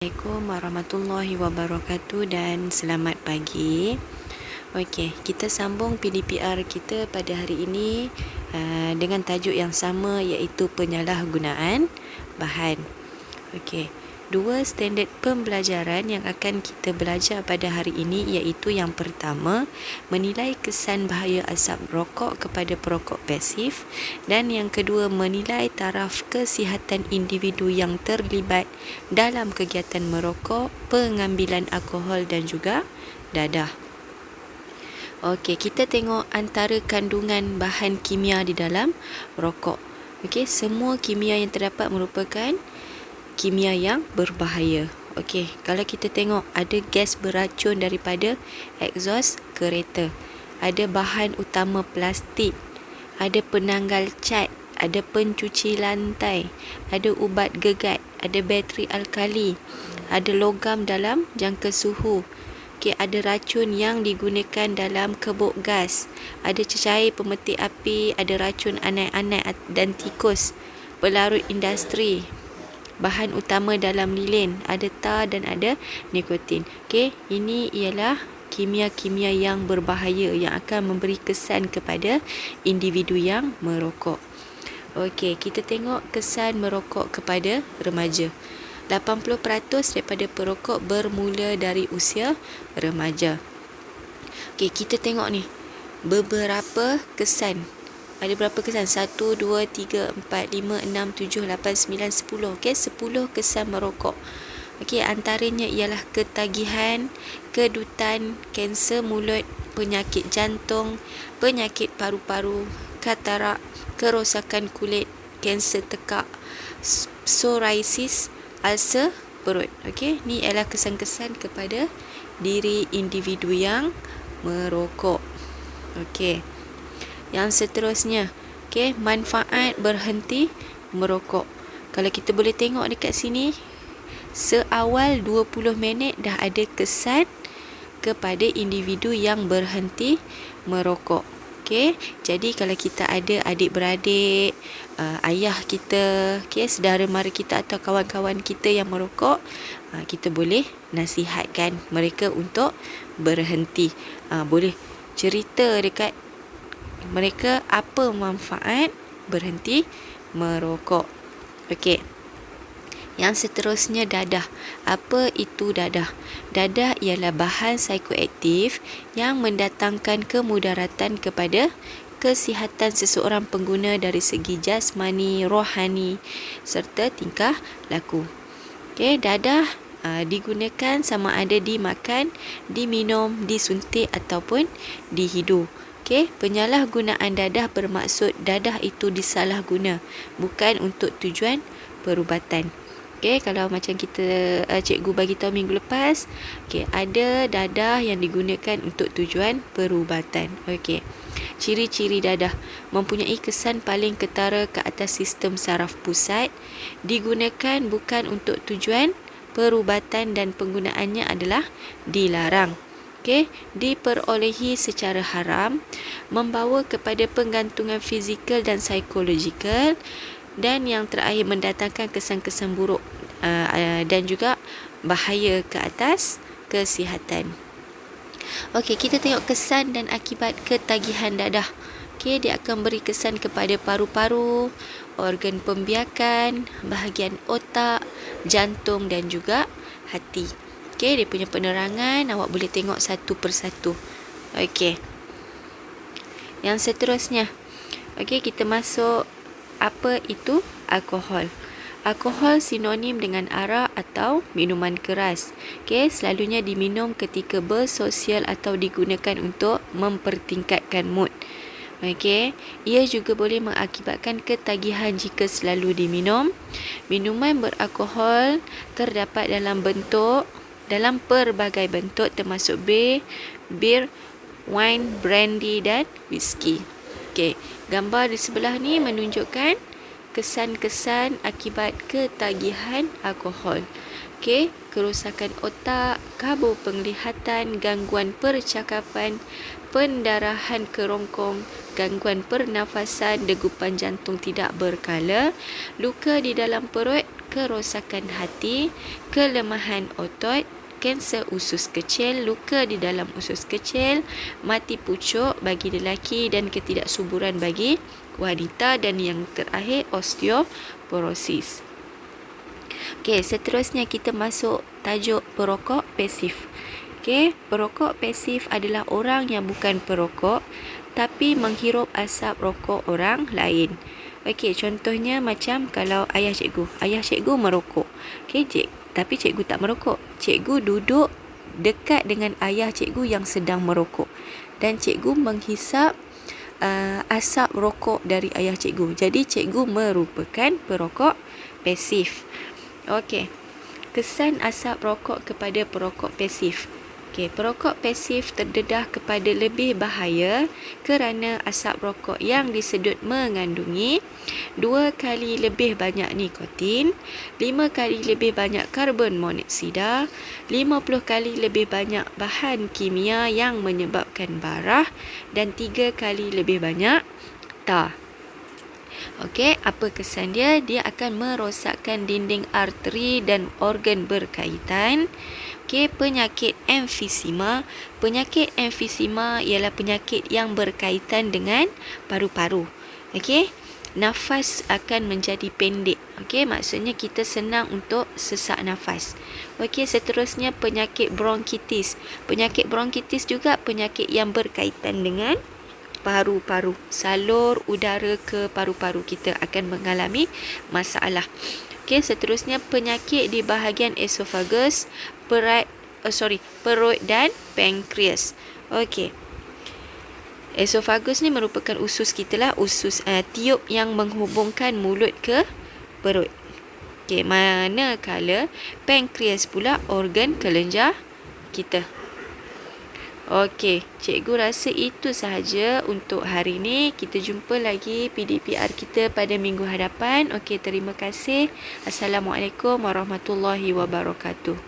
Assalamualaikum warahmatullahi wabarakatuh dan selamat pagi. Okey, kita sambung PDPR kita pada hari ini dengan tajuk yang sama, iaitu penyalahgunaan bahan. Okey, dua standard pembelajaran yang akan kita belajar pada hari ini iaitu yang pertama, menilai kesan bahaya asap rokok kepada perokok pasif, dan yang kedua, menilai taraf kesihatan individu yang terlibat dalam kegiatan merokok, pengambilan alkohol dan juga dadah. Okey, kita tengok antara kandungan bahan kimia di dalam rokok. Okey, semua kimia yang terdapat merupakan kimia yang berbahaya. Okey, kalau kita tengok ada gas beracun daripada exhaust kereta, ada bahan utama plastik, ada penanggal cat, ada pencuci lantai, ada ubat gegat, ada bateri alkali, ada logam dalam jangka suhu. Okey, ada racun yang digunakan dalam kebok gas, ada cecair pemetik api, ada racun anai-anai dan tikus, pelarut industri, bahan utama dalam lilin, ada tar dan ada nikotin. Okey, ini ialah kimia-kimia yang berbahaya yang akan memberi kesan kepada individu yang merokok. Okey, kita tengok kesan merokok kepada remaja. 80% daripada perokok bermula dari usia remaja. Okey, kita tengok ni beberapa kesan. Ada berapa kesan? 1, 2, 3, 4, 5, 6, 7, 8, 9, 10. Okey, 10 kesan merokok. Okey, antaranya ialah ketagihan, kedutan, kanser mulut, penyakit jantung, penyakit paru-paru, katarak, kerosakan kulit, kanser tekak, psoriasis, ulcer perut. Okey, ni ialah kesan-kesan kepada diri individu yang merokok. Okey, yang seterusnya, okey, manfaat berhenti merokok. Kalau kita boleh tengok dekat sini, seawal 20 minit dah ada kesan kepada individu yang berhenti merokok. Okey, jadi kalau kita ada adik-beradik, ayah kita, okey, saudara mara kita atau kawan-kawan kita yang merokok, kita boleh nasihatkan mereka untuk berhenti. Boleh cerita dekat mereka apa manfaat berhenti merokok. Okey, yang seterusnya, dadah. Apa itu dadah? Dadah ialah bahan psikoaktif yang mendatangkan kemudaratan kepada kesihatan seseorang pengguna dari segi jasmani, rohani serta tingkah laku. Okey, dadah digunakan sama ada dimakan, diminum, disuntik ataupun dihidu. Okey, penyalahgunaan dadah bermaksud dadah itu disalahguna, bukan untuk tujuan perubatan. Okey, kalau macam kita cikgu bagi tahu minggu lepas, okey, ada dadah yang digunakan untuk tujuan perubatan. Okey, ciri-ciri dadah: mempunyai kesan paling ketara ke atas sistem saraf pusat, digunakan bukan untuk tujuan perubatan dan penggunaannya adalah dilarang. Okey, diperolehi secara haram, membawa kepada penggantungan fizikal dan psikologikal, dan yang terakhir mendatangkan kesan-kesan buruk dan juga bahaya ke atas kesihatan. Okey, kita tengok kesan dan akibat ketagihan dadah. Okey, dia akan beri kesan kepada paru-paru, organ pembiakan, bahagian otak, jantung dan juga hati. Okey, dia punya penerangan awak boleh tengok satu persatu. Okey, yang seterusnya, okey, kita masuk apa itu alkohol. Alkohol sinonim dengan arak atau minuman keras. Okey, selalunya diminum ketika bersosial atau digunakan untuk mempertingkatkan mood. Okey, ia juga boleh mengakibatkan ketagihan jika selalu diminum. Minuman beralkohol terdapat dalam pelbagai bentuk termasuk bir, wine, brandy dan whisky. Okey, gambar di sebelah ni menunjukkan kesan-kesan akibat ketagihan alkohol. Okey, kerosakan otak, kabur penglihatan, gangguan percakapan, pendarahan kerongkong, gangguan pernafasan, degupan jantung tidak berkala, luka di dalam perut, kerosakan hati, kelemahan otot, kanser usus kecil, luka di dalam usus kecil, mati pucuk bagi lelaki dan ketidaksuburan bagi wanita, dan yang terakhir osteoporosis. Okey, seterusnya kita masuk tajuk perokok pasif. Okey, perokok pasif adalah orang yang bukan perokok tapi menghirup asap rokok orang lain. Okey, contohnya macam kalau ayah cikgu merokok. Okey, tapi cikgu tak merokok. Cikgu duduk dekat dengan ayah cikgu yang sedang merokok dan cikgu menghisap asap rokok dari ayah cikgu. Jadi cikgu merupakan perokok pasif. Okey, kesan asap rokok kepada perokok pasif. Okey, perokok pasif terdedah kepada lebih bahaya kerana asap rokok yang disedut mengandungi 2 kali lebih banyak nikotin, 5 kali lebih banyak karbon monoksida, 50 kali lebih banyak bahan kimia yang menyebabkan barah, dan 3 kali lebih banyak tar. Okey, apa kesan dia? Dia akan merosakkan dinding arteri dan organ berkaitan. Okey, penyakit emfisema. Penyakit emfisema ialah penyakit yang berkaitan dengan paru-paru. Okey, nafas akan menjadi pendek. Okey, maksudnya kita senang untuk sesak nafas. Okey, seterusnya penyakit bronkitis. Penyakit bronkitis juga penyakit yang berkaitan dengan paru-paru. Salur udara ke paru-paru kita akan mengalami masalah. Okey, seterusnya penyakit di bahagian esophagus, perut dan pankreas. Okey. Esophagus ni merupakan usus kita lah, usus tiup yang menghubungkan mulut ke perut. Okey, manakala pankreas pula organ kelenjar kita. Okey, cikgu rasa itu sahaja untuk hari ini. Kita jumpa lagi PDPR kita pada minggu hadapan. Okey, terima kasih. Assalamualaikum warahmatullahi wabarakatuh.